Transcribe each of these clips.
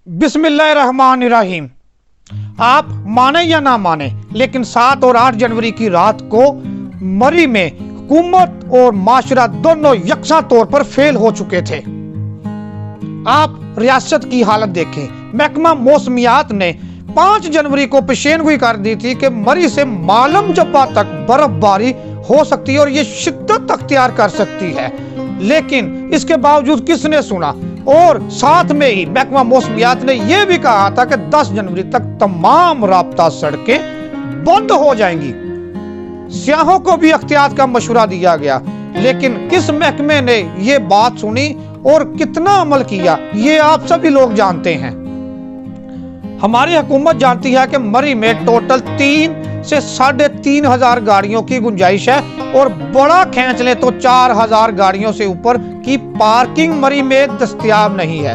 बिस्मिल्लाहिर्रहमानिर्रहीम। आप माने या ना माने, लेकिन 7 और 8 जनवरी की रात को मरी में हुकूमत और माशरा दोनों यकसा तौर पर फेल हो चुके थे। आप रियासत की हालत देखें। महकमा मौसमियात ने 5 जनवरी को पेशेनगोई कर दी थी कि मरी से मालम जब्बा तक बर्फबारी हो सकती है और ये शिद्दत अख्तियार कर सकती है, लेकिन इसके बावजूद किसने सुना। और साथ में ही महकमा मौसमियात ने यह भी कहा था कि 10 जनवरी तक तमाम राब्ता सड़कें बंद हो जाएंगी। सियाहों को भी एहतियात का मशवरा दिया गया, लेकिन किस महकमे ने यह बात सुनी और कितना अमल किया, ये आप सभी लोग जानते हैं। हमारी हुकूमत जानती है कि मरी में टोटल 3 से 3,500 गाड़ियों की गुंजाइश है और बड़ा खींच ले तो 4,000 गाड़ियों से ऊपर की पार्किंग मरी में दस्तयाब नहीं है।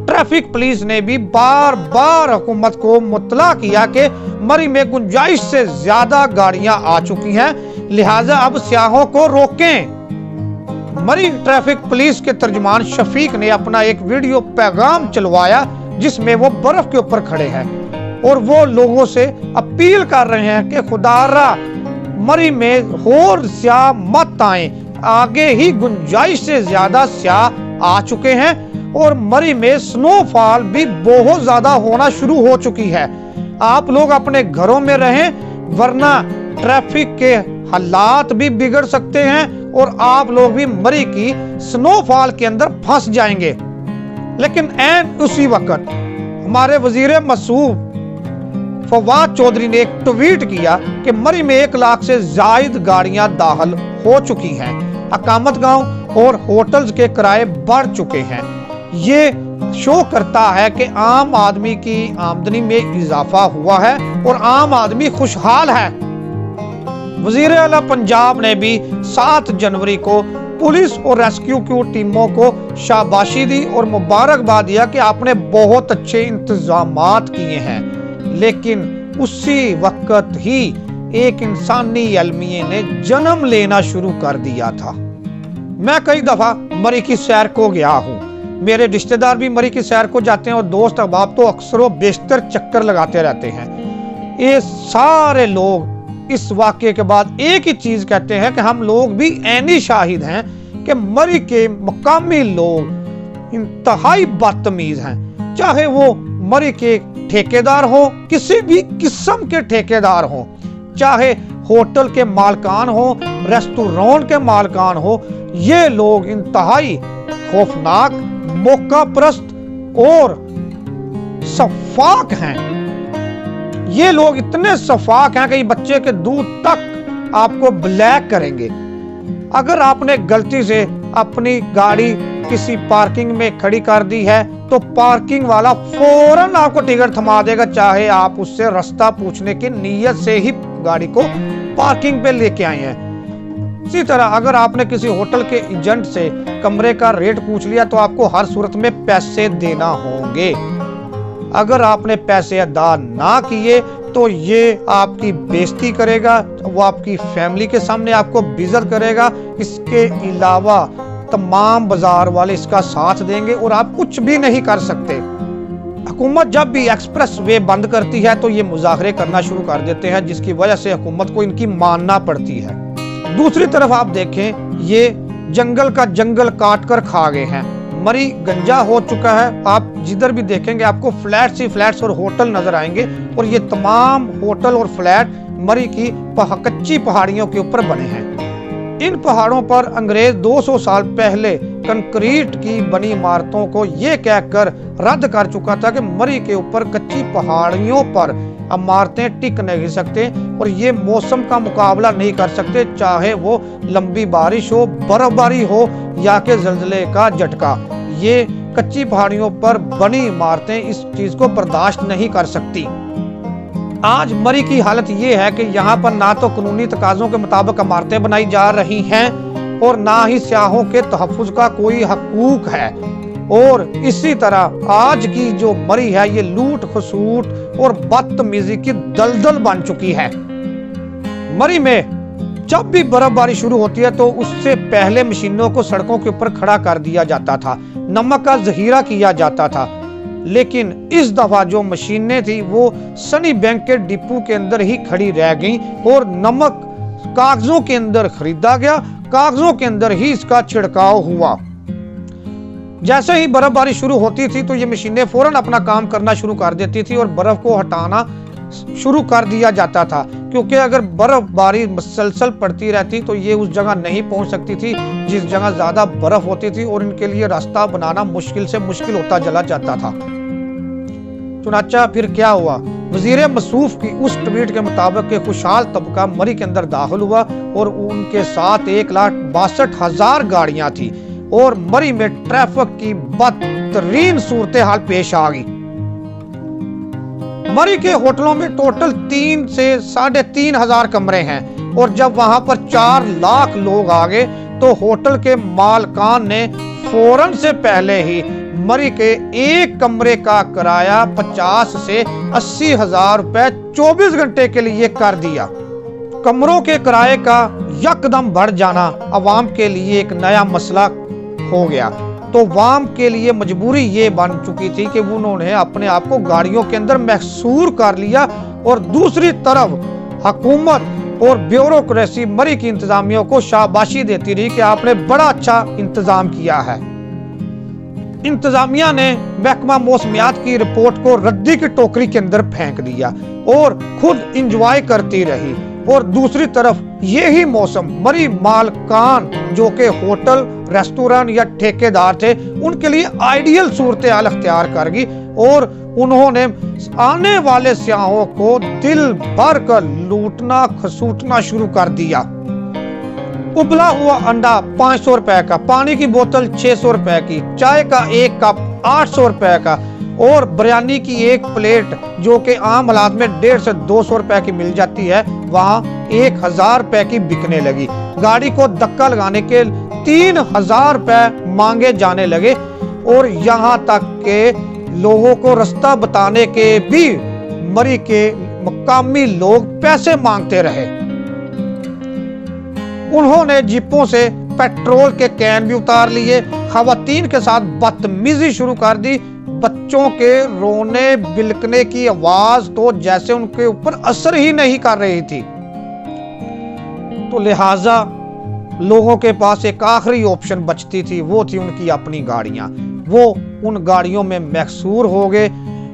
ट्रैफिक पुलिस ने भी बार बार हुकूमत को मुतला किया कि मरी में गुंजाइश से ज्यादा गाड़ियां आ चुकी हैं, लिहाजा अब सियाहों को रोकें। मरी ट्रैफिक पुलिस के तर्जुमान शफीक ने अपना एक वीडियो पैगाम चलवाया जिसमें वो बर्फ के ऊपर खड़े हैं और वो लोगों से अपील कर रहे हैं कि खुदारा मरी में और स्याह मत आए, आगे ही गुंजाइश से ज्यादा स्याह आ चुके हैं और मरी में स्नोफॉल भी बहुत ज्यादा होना शुरू हो चुकी है। आप लोग अपने घरों में रहें, वरना ट्रैफिक के हालात भी बिगड़ सकते हैं और आप लोग भी मरी की स्नोफॉल के अंदर फंस जाएंगे। लेकिन ऐन उसी वक्त हमारे वजीर मसूब फवाद चौधरी ने एक ट्वीट किया कि मरी में 1 लाख से जायद गाड़ियां दाखिल हो चुकी हैं, अकामत गांव और होटल्स के किराए बढ़ चुके हैं। ये शो करता है कि आम आदमी की आमदनी में इजाफा हुआ है और आम आदमी खुशहाल है। वजीर आला पंजाब ने भी 7 जनवरी को पुलिस और रेस्क्यू की टीमों को शाबाशी दी और मुबारकबाद दिया कि आपने बहुत अच्छे इंतजामात किए हैं, लेकिन उसी वक्त ही एक इंसानी अलमिये ने जन्म लेना शुरू कर दिया था। मैं कई दफा मरी की सैर को गया हूँ, मेरे रिश्तेदार भी मरी की सैर को जाते हैं और दोस्त अहबाब तो अक्सर व बेशतर चक्कर लगाते रहते हैं। ये सारे लोग इस वाक़े के बाद एक ही चीज कहते हैं कि हम लोग भी ऐनी शाहिद हैं कि मरी के मकामी लोग इंतहाई बदतमीज हैं, चाहे वो मरी के ठेकेदार हो, किसी भी किस्म के ठेकेदार हो, चाहे होटल के मालकान हो, रेस्टोरेंट के मालकान हो, ये लोग इंतहाई खौफनाक, मौका परस्त और सफाक हैं। ये लोग इतने सफाक हैं कि बच्चे के दूध तक आपको ब्लैक करेंगे। अगर आपने गलती से अपनी गाड़ी किसी पार्किंग में खड़ी कर दी है तो पार्किंग वाला फौरन आपको टिकट थमा देगा, चाहे आप उससे रास्ता पूछने की नीयत से ही गाड़ी को पार्किंग पे लेके आए हैं। इसी तरह अगर आपने किसी होटल के एजेंट से कमरे का रेट पूछ लिया तो आपको हर सूरत में पैसे देना होंगे। अगर आपने पैसे अदा ना किए तो ये आपकी बेइज्जती करेगा, वो आपकी फैमिली के सामने आपको बेइज्जत करेगा। इसके अलावा तमाम बाजार वाले इसका साथ देंगे और आप कुछ भी नहीं कर सकते। हुकूमत जब भी एक्सप्रेस वे बंद करती है तो ये मुजाहरे करना शुरू कर देते हैं, जिसकी वजह से हुकूमत को इनकी मानना पड़ती है। दूसरी तरफ आप देखें, ये जंगल का जंगल काट कर खा गए हैं। मरी गंजा हो चुका है। आप जिधर भी देखेंगे आपको फ्लैट्स ही फ्लैट्स और होटल नजर आएंगे और ये तमाम होटल और फ्लैट मरी की कच्ची पहाड़ियों के ऊपर बने हैं। इन पहाड़ों पर अंग्रेज 200 साल पहले कंक्रीट की बनी इमारतों को ये कहकर रद्द कर चुका था कि मरी के ऊपर कच्ची पहाड़ियों पर इमारतें टिक नहीं सकते और ये मौसम का मुकाबला नहीं कर सकते, चाहे वो लंबी बारिश हो, बर्फबारी हो या के जल्जले का झटका। ये कच्ची पहाड़ियों पर बनी इमारतें इस चीज को बर्दाश्त नहीं कर सकती। आज मरी की हालत ये है कि यहाँ पर ना तो कानूनी तकाजों के मुताबिक इमारतें बनाई जा रही हैं और ना ही सियाहों के तहफ्फुज का कोई हकूक है। और इसी तरह आज की जो मरी है ये लूट खसूट और बदतमीजी की दलदल बन चुकी है। मरी में जब भी बर्फबारी शुरू होती है तो उससे पहले मशीनों को सड़कों के ऊपर खड़ा कर दिया जाता था, नमक का जहीरा किया जाता था, لیکن اس دفعہ جو مشینیں تھی وہ سنی بینک کے ڈپو کے اندر ہی کھڑی رہ گئیں اور نمک کاغذوں کے اندر خریدا گیا، کاغذوں کے اندر ہی اس کا چھڑکاؤ ہوا۔ جیسے ہی برف باری شروع ہوتی تھی تو یہ مشینیں فوراً اپنا کام کرنا شروع کر دیتی تھی اور برف کو ہٹانا شروع کر دیا جاتا تھا، کیونکہ اگر برف باری مسلسل پڑتی رہتی تو یہ اس جگہ نہیں پہنچ سکتی تھی جس جگہ زیادہ برف ہوتی تھی اور ان کے لیے راستہ بنانا مشکل سے مشکل ہوتا چلا جاتا تھا۔ چنانچہ پھر کیا ہوا، وزیر مصروف کی اس ٹویٹ کے مطابق کہ خوشحال طبقہ مری کے اندر داخل ہوا اور ان کے ساتھ 1,62,000 گاڑیاں تھی اور مری میں ٹریفک کی بدترین صورتحال پیش آ گئی۔ مری کے ہوٹلوں میں ٹوٹل 3 سے 3,500 کمرے ہیں اور جب وہاں پر 4 لاکھ لوگ آ گئے تو ہوٹل کے مالکان نے فوراً سے پہلے ہی مری کے ایک کمرے کا کرایہ 50 سے 80 ہزار روپے 24 گھنٹے کے لیے کر دیا۔ کمروں کے کرائے کا یکدم بڑھ جانا عوام کے لیے ایک نیا مسئلہ ہو گیا، تو عوام کے لیے مجبوری یہ بن چکی تھی کہ انہوں نے اپنے آپ کو گاڑیوں کے اندر محصور کر لیا، اور دوسری طرف حکومت اور بیوروکریسی مری کی انتظامیہ کو شاباشی دیتی رہی کہ آپ نے بڑا اچھا انتظام کیا ہے۔ انتظامیہ نے محکمہ موسمیات کی رپورٹ کو ردی کی ٹوکری کے اندر پھینک دیا اور خود انجوائے کرتی رہی، اور دوسری طرف یہی موسم مری مالکان جو کہ ہوٹل، ریسٹورنٹ یا ٹھیکیدار تھے ان کے لیے آئیڈیل صورتحال اختیار کر گئی، اور انہوں نے آنے والے سیاحوں کو دل بھر کر لوٹنا کھسوٹنا شروع کر دیا۔ ابلا ہوا انڈا 500 روپے کا، پانی کی بوتل 600 روپے کی، چائے کا ایک کپ 800 روپے کا، اور بریانی کی ایک پلیٹ جو کہ عام حالات میں 150 سے 200 روپے کی مل جاتی ہے وہاں 1000 روپے کی بکنے لگی۔ گاڑی کو دھکا لگانے کے 3000 روپے مانگے جانے لگے، اور یہاں تک کہ لوگوں کو رستہ بتانے کے بھی مری کے مقامی لوگ پیسے مانگتے رہے۔ انہوں نے جیپوں سے پیٹرول کے کین بھی اتار لیے، خواتین کے ساتھ بدتمیزی شروع کر دی، بچوں کے رونے بلکنے کی آواز تو جیسے ان کے اوپر اثر ہی نہیں کر رہی تھی۔ تو لہٰذا لوگوں کے پاس ایک آخری آپشن بچتی تھی، وہ تھی ان کی اپنی گاڑیاں۔ وہ ان گاڑیوں میں محصور ہو گئے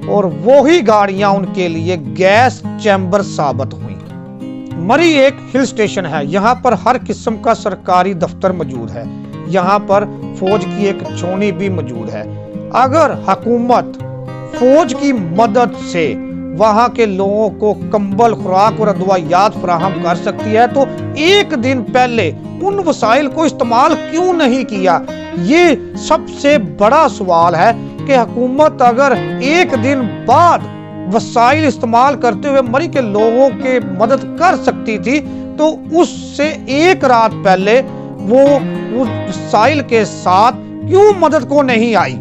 اور وہی گاڑیاں ان کے لیے گیس چیمبر ثابت ہوئیں۔ مری ایک ہل سٹیشن ہے، یہاں پر ہر قسم کا سرکاری دفتر موجود ہے، یہاں پر فوج کی ایک چھاؤنی بھی موجود ہے۔ اگر حکومت فوج کی مدد سے وہاں کے لوگوں کو کمبل، خوراک اور ادویات فراہم کر سکتی ہے تو ایک دن پہلے ان وسائل کو استعمال کیوں نہیں کیا؟ یہ سب سے بڑا سوال ہے کہ حکومت اگر ایک دن بعد وسائل استعمال کرتے ہوئے مری کے لوگوں کے مدد کر سکتی تھی تو اس سے ایک رات پہلے وہ وسائل کے ساتھ کیوں مدد کو نہیں آئی؟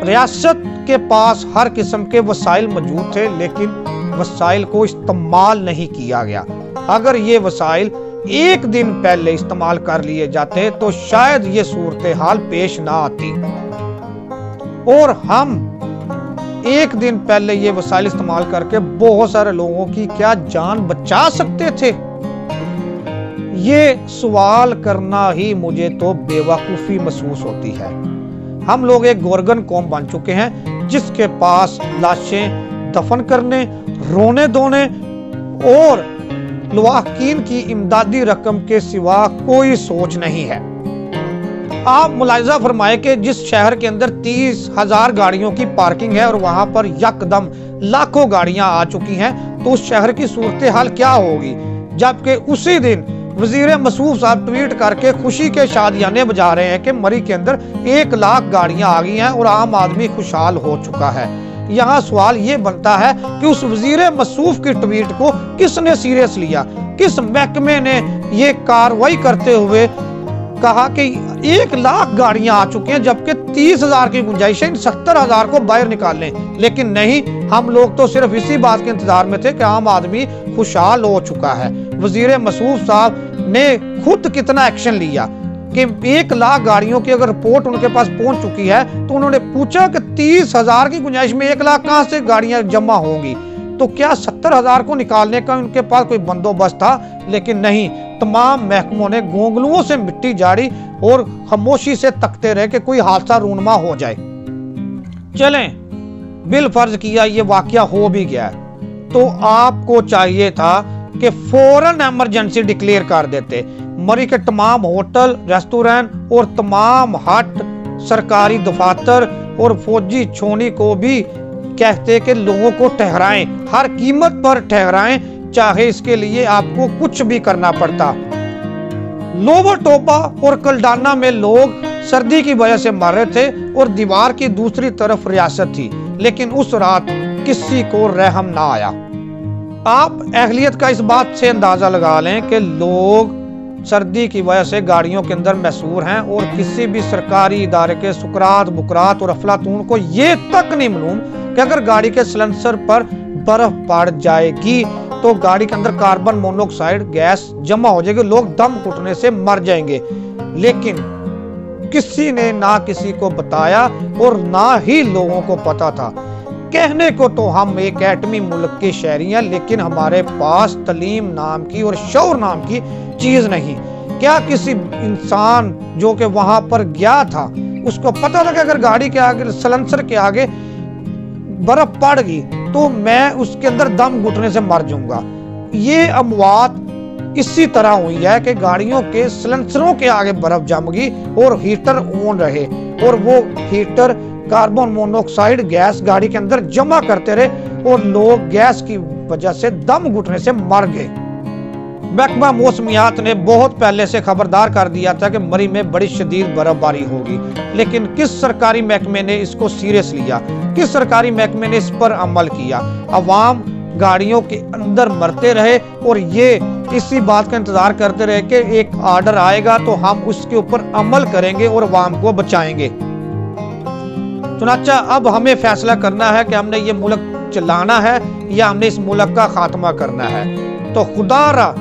ریاست کے پاس ہر قسم کے وسائل موجود تھے لیکن وسائل کو استعمال نہیں کیا گیا۔ اگر یہ وسائل ایک دن پہلے استعمال کر لیے جاتے تو شاید یہ صورتحال پیش نہ آتی، اور ہم ایک دن پہلے یہ وسائل استعمال کر کے بہت سارے لوگوں کی کیا جان بچا سکتے تھے؟ یہ سوال کرنا ہی مجھے تو بے وقوفی محسوس ہوتی ہے۔ ہم لوگ ایک گورگن قوم بن چکے ہیں جس کے پاس لاشیں دفن کرنے، رونے دھونے اور لواحقین کی امدادی رقم کے سوا کوئی سوچ نہیں ہے۔ آپ ملاحظہ فرمائے کہ جس شہر کے اندر 30,000 گاڑیوں کی پارکنگ ہے اور وہاں پر یکدم لاکھوں گاڑیاں آ چکی ہیں تو اس شہر کی صورتحال کیا ہوگی؟ جبکہ اسی دن وزیر مصروف صاحب ٹویٹ کر کے خوشی کے شادیانے بجا رہے ہیں کہ مری کے اندر 1 لاکھ گاڑیاں آ گئی ہیں اور عام آدمی خوشحال ہو چکا ہے۔ یہاں سوال یہ بنتا ہے کہ اس وزیر مصروف کی ٹویٹ کو کس نے سیریس لیا؟ کس محکمے نے یہ کارروائی کرتے ہوئے کہا کہ 1 لاکھ گاڑیاں آ چکی ہیں جبکہ 30,000 کی گنجائش ہے، 70,000 کو باہر نکال لیں؟ لیکن نہیں، ہم لوگ تو صرف اسی بات کے انتظار میں تھے کہ عام آدمی خوشحال ہو چکا ہے۔ وزیر مصروف صاحب نے خود کتنا ایکشن لیا، کہ 1,00,000 गाड़ियों की अगर रिपोर्ट उनके पास पहुंच चुकी है, तो उन्होंने पूछा कि 30,000 की गुंजाइश में 1,00,000 कहां से गाड़ियां जमा होंगी। तो क्या 70,000 को निकालने का उनके पास कोई बंदोबस्त था? लेकिन नहीं, तमाम महकमों ने गोंगलुओं से मिट्टी झाड़ी और खामोशी से तकते रहे कि कोई हादसा रूनमा हो जाए। चलें, बिल फर्ज किया ये वाकया हो भी गया, तो आपको चाहिए था कि फौरन इमरजेंसी डिक्लेयर कर देते। मरी के तमाम होटल, रेस्टोरेंट और तमाम हट, सरकारी दफातर और फौजी छोनी को भी कहते कि लोगों को ठहराएं, हर कीमत पर ठहराएं, चाहे इसके लिए आपको कुछ भी करना पड़ता। लोवर टोपा और कलडाना में लोग सर्दी की वजह से मर रहे थे और दीवार की दूसरी तरफ रियासत थी, लेकिन उस रात किसी को रहम ना आया। आप अहलियत का इस बात से अंदाजा लगा लें कि लोग सर्दी की वजह से गाड़ियों के अंदर महसूर हैं और किसी भी सरकारी इदारे के सुकरात बुकरात और अफलातून को ये तक नहीं मालूम कि अगर गाड़ी के सिलेंसर पर बर्फ पड़ जाएगी तो गाड़ी के अंदर कार्बन मोनोऑक्साइड गैस जमा हो जाएगी, लोग दम घुटने से मर जाएंगे। लेकिन किसी ने ना किसी को बताया और ना ही लोगों को पता था। कहने को तो हम एक एटमी मुल्क के शहरी हैं, लेकिन हमारे पास तलीम नाम की और शऊर नाम की चीज नहीं। क्या किसी इंसान जो कि वहां पर गया था उसको पता था कि अगर गाड़ी के आगे सिलेंसर के आगे बर्फ पड़ गई तो मैं उसके अंदर दम घुटने से मर जाऊंगा? ये अमवात इसी तरह हुई है कि गाड़ियों के सिलेंसरों के आगे बर्फ जम गई और हीटर ऑन रहे और वो हीटर कार्बन मोनोऑक्साइड गैस गाड़ी के अंदर जमा करते रहे और लोग गैस की वजह से दम घुटने से मर गए। महकमा मौसमियात ने बहुत पहले से खबरदार कर दिया था कि मरी में बड़ी शदीद बर्फबारी होगी, लेकिन किस सरकारी महकमे ने इसको सीरियस लिया? किस सरकारी महकमे ने इस पर अमल किया? अवाम गाड़ियों के अंदर मरते रहे और ये इसी बात का इंतजार करते रहे कि एक आर्डर आएगा तो हम उसके ऊपर अमल करेंगे और अवाम को बचाएंगे। चुनाचा अब हमें फैसला करना है कि हमने ये मुल्क चलाना है या हमने इस मुल्क का खात्मा करना है। तो खुदा रा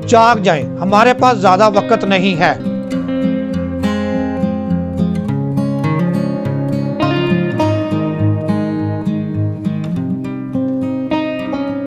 जाग जाएं, हमारे पास ज्यादा वक्त नहीं है।